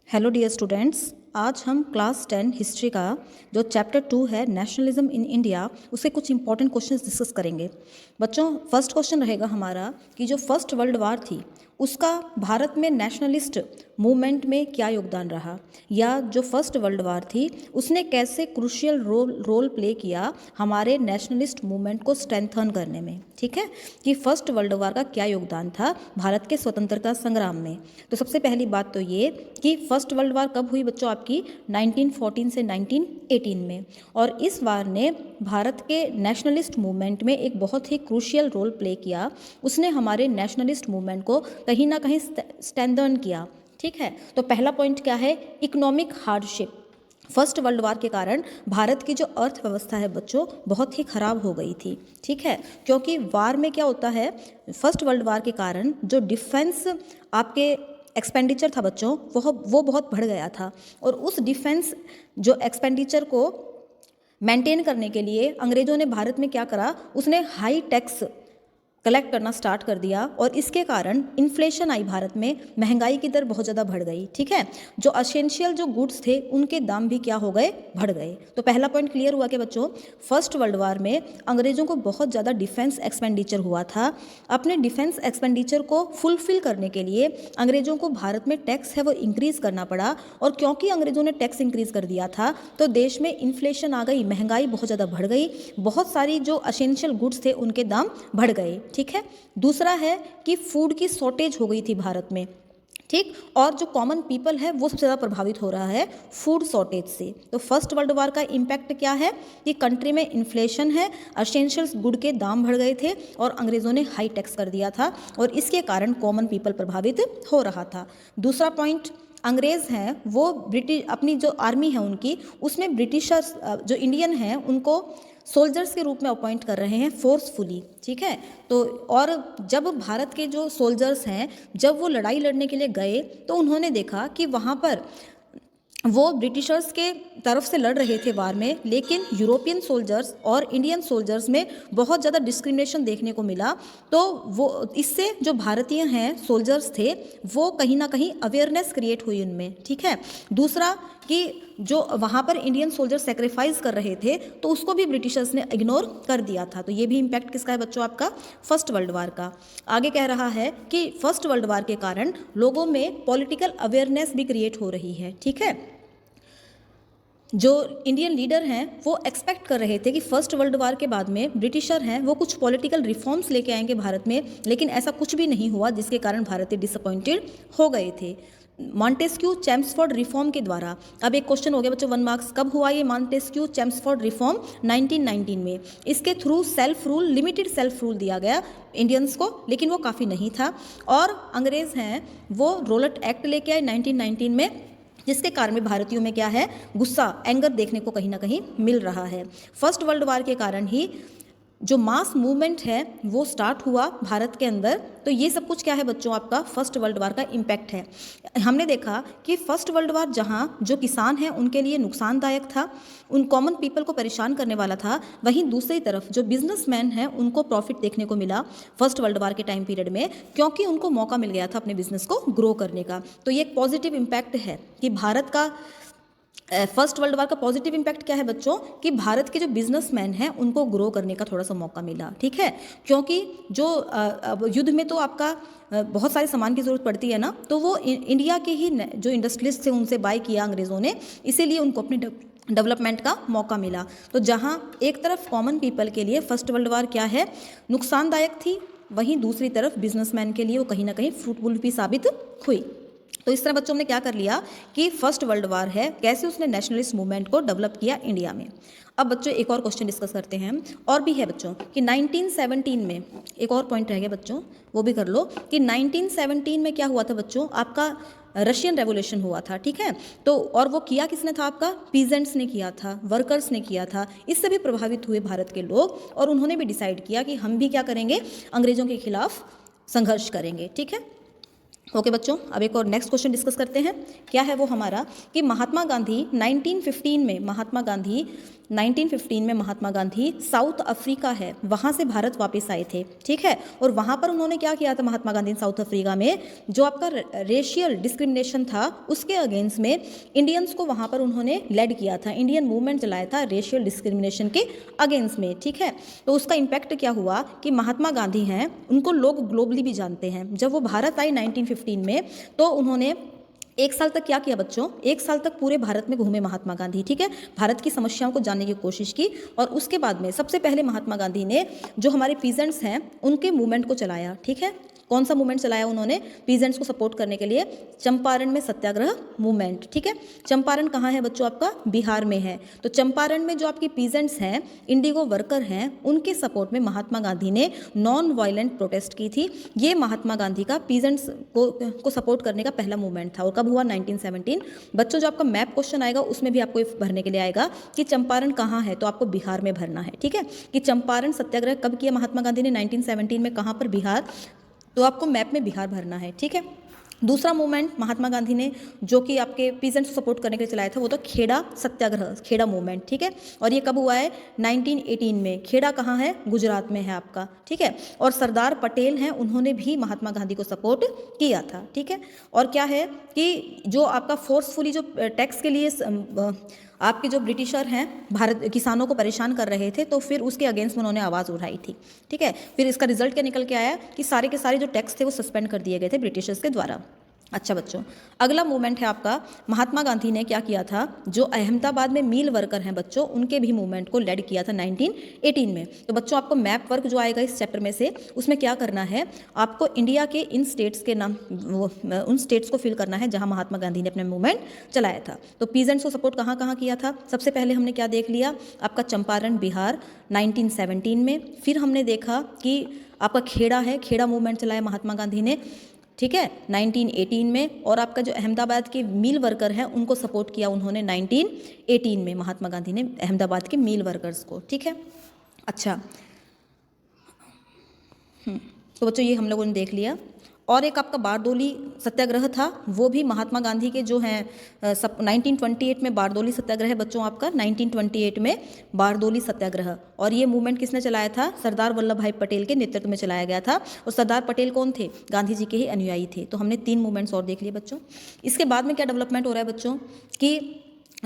Hello dear students, आज हम class 10 history का जो चैप्टर 2 है नेशनलिज्म इन इंडिया उसके कुछ इंपॉर्टेंट क्वेश्चंस डिस्कस करेंगे। बच्चों, फर्स्ट क्वेश्चन रहेगा हमारा कि जो फर्स्ट वर्ल्ड वार थी उसका भारत में नेशनलिस्ट मूवमेंट में क्या योगदान रहा, या जो फर्स्ट वर्ल्ड वार थी उसने कैसे क्रूशियल रोल प्ले किया हमारे नेशनलिस्ट मूवमेंट को स्ट्रेंथन करने में। ठीक है, कि फर्स्ट वर्ल्ड वार का क्या योगदान था भारत के स्वतंत्रता संग्राम में। तो सबसे पहली बात तो ये कि फर्स्ट वर्ल्ड वार कब हुई बच्चों, आपकी 1914 से 1918 में, और इस वार ने भारत के नेशनलिस्ट मूवमेंट में एक बहुत ही क्रूशियल रोल प्ले किया। उसने हमारे नेशनलिस्ट मूवमेंट को कहीं ना कहीं स्ट्रेंथन किया। ठीक है, तो पहला पॉइंट क्या है, economic hardship. First world war के कारण भारत की जो अर्थव्यवस्था है बच्चों बहुत ही ख़राब हो गई थी। ठीक है, क्योंकि वार में क्या होता है, फर्स्ट वर्ल्ड वार के कारण जो डिफेंस आपके एक्सपेंडिचर था बच्चों वो बहुत बढ़ गया था, और उस डिफेंस जो एक्सपेंडिचर को मेंटेन करने के लिए अंग्रेज़ों ने भारत में क्या करा, उसने हाई टैक्स कलेक्ट करना स्टार्ट कर दिया, और इसके कारण इन्फ्लेशन आई भारत में, महंगाई की दर बहुत ज़्यादा बढ़ गई। ठीक है, जो असेंशियल जो गुड्स थे उनके दाम भी क्या हो गए, बढ़ गए। तो पहला पॉइंट क्लियर हुआ कि बच्चों फर्स्ट वर्ल्ड वार में अंग्रेज़ों को बहुत ज़्यादा डिफेंस एक्सपेंडिचर हुआ था। अपने डिफेंस एक्सपेंडिचर को फुलफिल करने के लिए अंग्रेज़ों को भारत में टैक्स है वो इंक्रीज़ करना पड़ा, और क्योंकि अंग्रेज़ों ने टैक्स इंक्रीज़ कर दिया था तो देश में इन्फ्लेशन आ गई, महंगाई बहुत ज़्यादा बढ़ गई, बहुत सारी जो असेंशियल गुड्स थे उनके दाम बढ़ गए। ठीक है, दूसरा है कि फूड की शॉर्टेज हो गई थी भारत में। ठीक, और जो कॉमन पीपल है वो सबसे ज़्यादा प्रभावित हो रहा है फूड शॉर्टेज से। तो फर्स्ट वर्ल्ड वार का इम्पैक्ट क्या है कि कंट्री में इन्फ्लेशन है, असेंशियल्स गुड के दाम बढ़ गए थे, और अंग्रेज़ों ने हाई टैक्स कर दिया था, और इसके कारण कॉमन पीपल प्रभावित हो रहा था। दूसरा पॉइंट, अंग्रेज़ हैं वो ब्रिटिश अपनी जो आर्मी है उनकी उसमें ब्रिटिशर्स जो इंडियन हैं उनको सोल्जर्स के रूप में अपॉइंट कर रहे हैं फोर्सफुली। ठीक है, तो और जब भारत के जो सोल्जर्स हैं जब वो लड़ाई लड़ने के लिए गए तो उन्होंने देखा कि वहाँ पर वो ब्रिटिशर्स के तरफ से लड़ रहे थे वार में, लेकिन यूरोपियन सोल्जर्स और इंडियन सोल्जर्स में बहुत ज़्यादा डिस्क्रिमिनेशन देखने को मिला। तो वो इससे जो भारतीय हैं सोल्जर्स थे वो कहीं ना कहीं अवेयरनेस क्रिएट हुई उनमें। ठीक है, दूसरा कि जो वहाँ पर इंडियन सोल्जर सेक्रीफाइस कर रहे थे तो उसको भी ब्रिटिशर्स ने इग्नोर कर दिया था। तो ये भी इम्पैक्ट किसका है बच्चों, आपका फर्स्ट वर्ल्ड वार का। आगे कह रहा है कि फर्स्ट वर्ल्ड वार के कारण लोगों में पॉलिटिकल अवेयरनेस भी क्रिएट हो रही है। ठीक है, जो इंडियन लीडर हैं वो एक्सपेक्ट कर रहे थे कि फर्स्ट वर्ल्ड वार के बाद में ब्रिटिशर हैं वो कुछ पॉलिटिकल रिफॉर्म्स लेके आएंगे भारत में, लेकिन ऐसा कुछ भी नहीं हुआ, जिसके कारण भारतीय डिसअपॉइंटेड हो गए थे। मॉन्टेस्क्यू चैम्सफोर्ड रिफॉर्म के द्वारा, अब एक क्वेश्चन हो गया बच्चों 1 मार्क्स, कब हुआ ये मॉन्टेस्क्यू चैम्सफोर्ड रिफॉर्म, 1919 में। इसके through self rule, limited self rule दिया गया इंडियंस को, लेकिन वो काफ़ी नहीं था, और अंग्रेज़ हैं वो रोलट एक्ट लेके आए 1919 में, जिसके कारण में भारतीयों में क्या है, गुस्सा, एंगर देखने को कहीं ना कहीं मिल रहा है। फर्स्ट वर्ल्ड वार के कारण ही जो मास मूवमेंट है वो स्टार्ट हुआ भारत के अंदर। तो ये सब कुछ क्या है बच्चों, आपका फर्स्ट वर्ल्ड वार का इम्पैक्ट है। हमने देखा कि फर्स्ट वर्ल्ड वार जहाँ जो किसान हैं उनके लिए नुकसानदायक था, उन कॉमन पीपल को परेशान करने वाला था, वहीं दूसरी तरफ जो बिजनेसमैन हैं उनको प्रॉफिट देखने को मिला फर्स्ट वर्ल्ड वार के टाइम पीरियड में, क्योंकि उनको मौका मिल गया था अपने बिजनेस को ग्रो करने का। तो ये एक पॉजिटिव इम्पैक्ट है कि भारत का फर्स्ट वर्ल्ड वार का पॉजिटिव इम्पैक्ट क्या है बच्चों, कि भारत के जो बिजनेसमैन हैं उनको ग्रो करने का थोड़ा सा मौका मिला। ठीक है, क्योंकि जो युद्ध में तो आपका बहुत सारे सामान की ज़रूरत पड़ती है ना, तो वो इंडिया के ही जो इंडस्ट्रियलिस्ट थे उनसे बाय किया अंग्रेज़ों ने, इसीलिए उनको अपनी डेवलपमेंट का मौका मिला। तो जहाँ एक तरफ कॉमन पीपल के लिए फर्स्ट वर्ल्ड वार क्या है, नुकसानदायक थी, वहीं दूसरी तरफ बिजनेसमैन के लिए वो कहीं ना कहीं फ्रूटफुल भी साबित हुई। तो इस तरह बच्चों ने क्या कर लिया कि फर्स्ट वर्ल्ड वार है कैसे उसने नेशनलिस्ट मूवमेंट को डेवलप किया इंडिया में। अब बच्चों एक और क्वेश्चन डिस्कस करते हैं, और भी है बच्चों कि 1917 में एक और पॉइंट रह गया बच्चों, वो भी कर लो कि 1917 में क्या हुआ था बच्चों, आपका रशियन रेवोल्यूशन हुआ था। ठीक है, तो और वो किया किसने था, आपका पीजेंट्स ने किया था, वर्कर्स ने किया था। इससे भी प्रभावित हुए भारत के लोग, और उन्होंने भी डिसाइड किया कि हम भी क्या करेंगे, अंग्रेज़ों के खिलाफ संघर्ष करेंगे। ठीक है, ओके बच्चों, अब एक और नेक्स्ट क्वेश्चन डिस्कस करते हैं। क्या है वो हमारा कि महात्मा गांधी 1915 में, महात्मा गांधी 1915 में महात्मा गांधी साउथ अफ्रीका है वहाँ से भारत वापस आए थे, ठीक है। और वहाँ पर उन्होंने क्या किया था महात्मा गांधी ने साउथ अफ्रीका में, जो आपका रेशियल डिस्क्रिमिनेशन था उसके अगेंस्ट में इंडियंस को वहाँ पर उन्होंने लेड किया था, इंडियन मूवमेंट चलाया था रेशियल डिस्क्रिमिनेशन के अगेंस्ट में, ठीक है। तो उसका इम्पैक्ट क्या हुआ कि महात्मा गांधी हैं उनको लोग ग्लोबली भी जानते हैं। जब वो भारत आई 1915 में तो उन्होंने 1 साल तक क्या किया बच्चों, 1 साल तक पूरे भारत में घूमे महात्मा गांधी, ठीक है। भारत की समस्याओं को जानने की कोशिश की और उसके बाद में सबसे पहले महात्मा गांधी ने जो हमारे पीजेंट्स हैं उनके मूवमेंट को चलाया, ठीक है। कौन सा मूवमेंट चलाया उन्होंने पीजेंट्स को सपोर्ट करने के लिए? चंपारण में सत्याग्रह मूवमेंट, ठीक है। चंपारण कहाँ है बच्चों? आपका बिहार में है। तो चंपारण में जो आपकी पीजेंट्स हैं, इंडिगो वर्कर हैं, उनके सपोर्ट में महात्मा गांधी ने नॉन वायलेंट प्रोटेस्ट की थी। ये महात्मा गांधी का पीजेंट्स को सपोर्ट करने का पहला मूवमेंट था। और कब हुआ? 1917। बच्चों जो आपका मैप क्वेश्चन आएगा उसमें भी आपको भरने के लिए आएगा कि चंपारण कहाँ है, तो आपको बिहार में भरना है, ठीक है। कि चंपारण सत्याग्रह कब किया महात्मा गांधी ने? 1917 में। कहाँ पर? बिहार। तो आपको मैप में बिहार भरना है, ठीक है। दूसरा मूवमेंट महात्मा गांधी ने जो कि आपके पीजेंट्स को सपोर्ट करने के लिए चलाया था वो तो खेड़ा सत्याग्रह, खेड़ा मूवमेंट, ठीक है। और ये कब हुआ है? 1918 में। खेड़ा कहाँ है? गुजरात में है आपका, ठीक है। और सरदार पटेल हैं, उन्होंने भी महात्मा गांधी को सपोर्ट किया था, ठीक है। और क्या है कि जो आपका फोर्सफुली जो टैक्स के लिए आपके जो ब्रिटिशर हैं भारत किसानों को परेशान कर रहे थे, तो फिर उसके अगेंस्ट उन्होंने आवाज़ उठाई थी, ठीक है। फिर इसका रिजल्ट क्या निकल के आया कि सारे के सारे जो टैक्स थे वो सस्पेंड कर दिए गए थे ब्रिटिशर्स के द्वारा। अच्छा बच्चों, अगला मूवमेंट है आपका, महात्मा गांधी ने क्या किया था, जो अहमदाबाद में मील वर्कर हैं बच्चों, उनके भी मूवमेंट को लेड किया था 1918 में। तो बच्चों आपको मैप वर्क जो आएगा इस चैप्टर में से, उसमें क्या करना है, आपको इंडिया के इन स्टेट्स के नाम उन स्टेट्स को फिल करना है जहां महात्मा गांधी ने अपने मूवमेंट चलाया था। तो पीजेंट्स को सपोर्ट कहाँ कहाँ किया था? सबसे पहले हमने क्या देख लिया, आपका चंपारण बिहार 1917 में। फिर हमने देखा कि आपका खेड़ा है, खेड़ा मूवमेंट चलाया महात्मा गांधी ने, ठीक है, 1918 में। और आपका जो अहमदाबाद के मील वर्कर हैं उनको सपोर्ट किया उन्होंने 1918 में, महात्मा गांधी ने अहमदाबाद के मील वर्कर्स को, ठीक है। अच्छा, तो बच्चों ये हम लोगों ने देख लिया। और एक आपका बारदोली सत्याग्रह था, वो भी महात्मा गांधी के जो हैं 1928 में बारदोली सत्याग्रह है बच्चों आपका, 1928 में बारदोली सत्याग्रह। और ये मूवमेंट किसने चलाया था? सरदार वल्लभ भाई पटेल के नेतृत्व में चलाया गया था। और सरदार पटेल कौन थे? गांधी जी के ही अनुयायी थे। तो हमने 3 मूवमेंट्स और देख लिए बच्चों। इसके बाद में क्या डेवलपमेंट हो रहा है बच्चों कि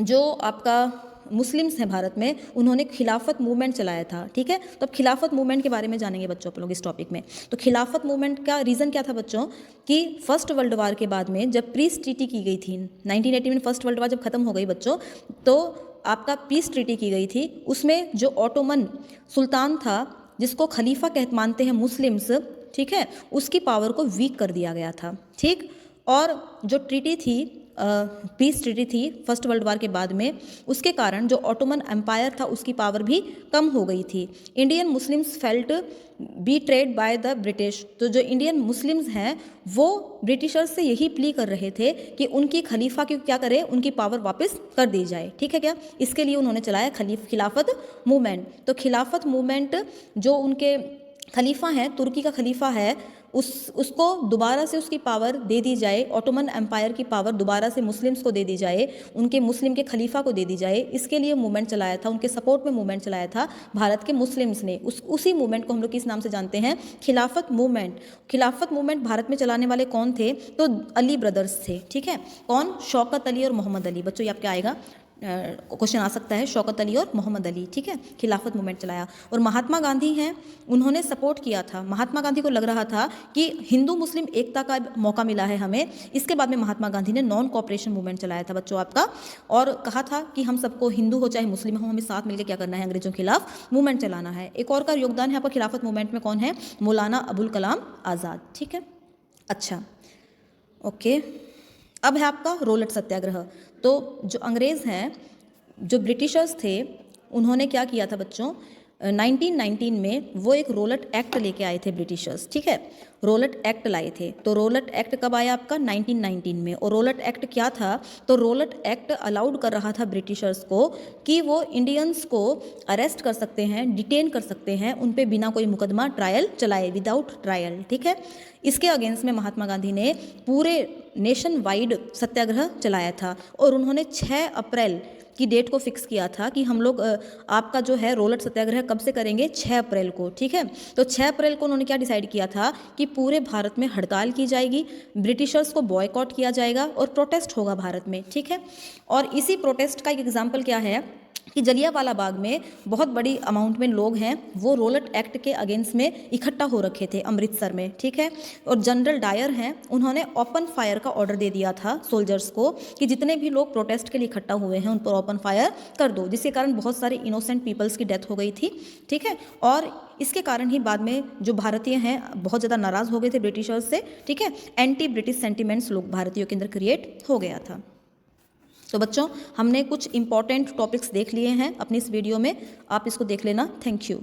जो आपका मुस्लिम्स हैं भारत में, उन्होंने खिलाफत मूवमेंट चलाया था, ठीक है। तो अब खिलाफत मूवमेंट के बारे में जानेंगे बच्चों आप लोग इस टॉपिक में। तो खिलाफत मूवमेंट का रीज़न क्या था बच्चों कि फर्स्ट वर्ल्ड वार के बाद में जब पीस ट्रीटी की गई थी 1918 में, फर्स्ट वर्ल्ड वार जब खत्म हो गई बच्चों, तो आपका पीस ट्रीटी की गई थी। उसमें जो ऑटोमन सुल्तान था, जिसको खलीफा मानते हैं मुस्लिम्स, ठीक है, उसकी पावर को वीक कर दिया गया था, ठीक। और जो ट्रीटी थी, पीस ट्रीटी थी फर्स्ट वर्ल्ड वार के बाद में, उसके कारण जो ऑटोमन एम्पायर था उसकी पावर भी कम हो गई थी। Indian Muslims felt betrayed by the British. तो जो इंडियन मुस्लिम्स हैं वो ब्रिटिशर्स से यही प्ली कर रहे थे कि उनकी खलीफा की क्या करे, उनकी पावर वापस कर दी जाए, ठीक है क्या। इसके लिए उन्होंने चलाया खिलाफत मूवमेंट। तो खिलाफत मूवमेंट जो उनके खलीफा हैं, तुर्की का खलीफा है, उसको दोबारा से उसकी पावर दे दी जाए, ऑटोमन एम्पायर की पावर दोबारा से मुस्लिम्स को दे दी जाए, उनके मुस्लिम के खलीफा को दे दी जाए, इसके लिए मूवमेंट चलाया था, उनके सपोर्ट में मूवमेंट चलाया था भारत के मुस्लिम्स ने। उसी मूवमेंट को हम लोग किस नाम से जानते हैं? खिलाफत मूवमेंट। खिलाफत मूवमेंट भारत में चलाने वाले कौन थे? तो अली ब्रदर्स थे, ठीक है। कौन? शौकत अली और मोहम्मद अली। बच्चों ये आपके आएगा, क्वेश्चन आ सकता है, शौकत अली और मोहम्मद अली, ठीक है। खिलाफत मूवमेंट चलाया। और महात्मा गांधी हैं, उन्होंने सपोर्ट किया था। महात्मा गांधी को लग रहा था कि हिंदू मुस्लिम एकता का मौका मिला है हमें। इसके बाद में महात्मा गांधी ने नॉन कॉपरेशन मूवमेंट चलाया था बच्चों आपका, और कहा था कि हम सबको, हिंदू हो चाहे मुस्लिम हो, हमें साथ मिलकर क्या करना है, अंग्रेजों के खिलाफ मूवमेंट चलाना है। एक और का योगदान है आपका खिलाफत मूवमेंट में, कौन है? मौलाना अबुल कलाम आज़ाद, ठीक है। अच्छा, ओके। अब है आपका रोलट सत्याग्रह। तो जो अंग्रेज़ हैं, जो ब्रिटिशर्स थे, उन्होंने क्या किया था बच्चों, 1919 में वो एक रोलट एक्ट लेके आए थे ब्रिटिशर्स, ठीक है। रोलट एक्ट लाए थे। तो रोलट एक्ट कब आया आपका 1919 में। और रोलट एक्ट क्या था, तो रोलट एक्ट अलाउड कर रहा था ब्रिटिशर्स को कि वो इंडियंस को अरेस्ट कर सकते हैं, डिटेन कर सकते हैं, उन पे बिना कोई मुकदमा ट्रायल चलाए, विदाउट ट्रायल, ठीक है। इसके अगेंस्ट में महात्मा गांधी ने पूरे नेशन वाइड सत्याग्रह चलाया था और उन्होंने 6 अप्रैल की डेट को फिक्स किया था कि हम लोग आपका जो है रोलट सत्याग्रह कब से करेंगे, 6 अप्रैल को, ठीक है। तो 6 अप्रैल को उन्होंने क्या डिसाइड किया था कि पूरे भारत में हड़ताल की जाएगी, ब्रिटिशर्स को बॉयकॉट किया जाएगा और प्रोटेस्ट होगा भारत में, ठीक है। और इसी प्रोटेस्ट का एक एग्जाम्पल क्या है कि जलियांवाला बाग में बहुत बड़ी अमाउंट में लोग हैं वो रोलट एक्ट के अगेंस्ट में इकट्ठा हो रखे थे अमृतसर में, ठीक है। और जनरल डायर हैं, उन्होंने ओपन फायर का ऑर्डर दे दिया था सोल्जर्स को कि जितने भी लोग प्रोटेस्ट के लिए इकट्ठा हुए हैं उन पर ओपन फायर कर दो, जिसके कारण बहुत सारे इनोसेंट पीपल्स की डेथ हो गई थी, ठीक है। और इसके कारण ही बाद में जो भारतीय हैं बहुत ज़्यादा नाराज़ हो गए थे ब्रिटिशर्स से, ठीक है। एंटी ब्रिटिश सेंटिमेंट्स लोग भारतीयों के अंदर क्रिएट हो गया था। तो बच्चों हमने कुछ इंपॉर्टेंट टॉपिक्स देख लिए हैं अपनी इस वीडियो में, आप इसको देख लेना। Thank you.